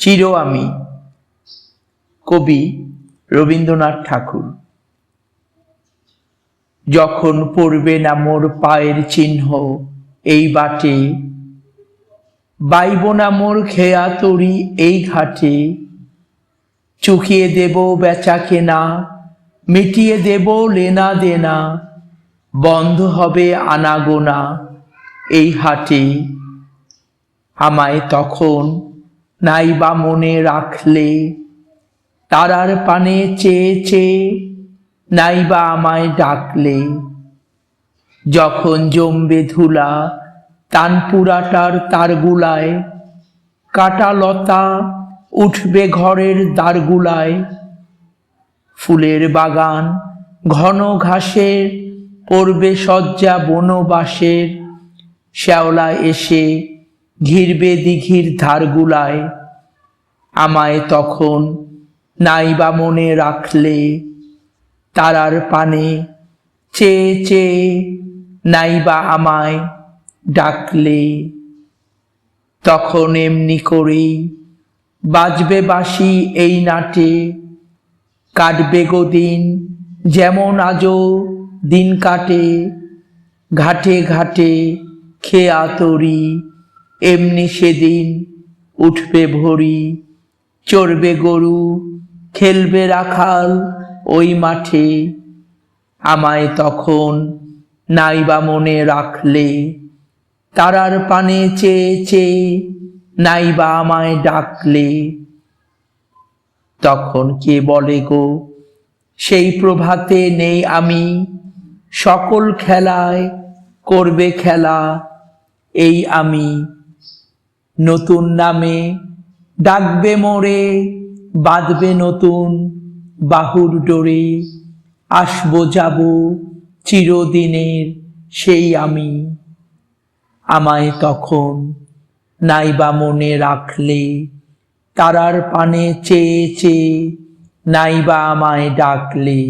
চির আমি। কবি রবীন্দ্রনাথ ঠাকুর। যখন পড়বে না মোর পায়ের চিহ্ন এই বাটে, বাইব না মোর খেয়া তরি এই ঘাটে, চুকিয়ে দেব বেচা কেনা, মিটিয়ে দেব লেনা দেনা, বন্ধ হবে আনাগোনা এই হাটে। আমায় তখন নাইবা মনে রাখলে, তারার পানে চেয়ে চেয়ে নাইবা আমায় ডাকলে। যখন জমবে ধুলা তানপুরাটার তারগুলায়, কাটা লতা উঠবে ঘরের দ্বারগুলায়, ফুলের বাগান ঘন ঘাসের পড়বে শয্যা বনবাসের, শ্যাওলা এসে ঘিরবে দিঘির ধারগুলায়। আমায় তখন নাইবা মনে রাখলে, তারার পানে চেয়ে চেয়ে নাইবা আমায় ডাকলে। তখন এমনি করেই বাজবে বাঁশি এই নাটে, কাটবে গো দিন যেমন আজও দিন কাটে। ঘাটে ঘাটে খেয়া তরি এমনি সেদিন উঠবে ভরি, চড়বে গরু খেলবে রাখাল ওই মাঠে। আমায় তখন নাইবা মনে রাখলে, তারার পানে চেয়ে চেয়ে নাইবা আমায় ডাকলে। তখন কে বলে গো সেই প্রভাতে নেই আমি, সকল খেলায় করবে খেলা এই আমি। নতুন নামে ডাকবে মোরে, বাঁধবে নতুন বাহুর ডোরে, আসবো যাব চিরদিনের সেই আমি। আমায় তখন নাইবা মনে রাখলে, তারার পানে চেয়ে চেয়ে নাইবা আমায় ডাকলে।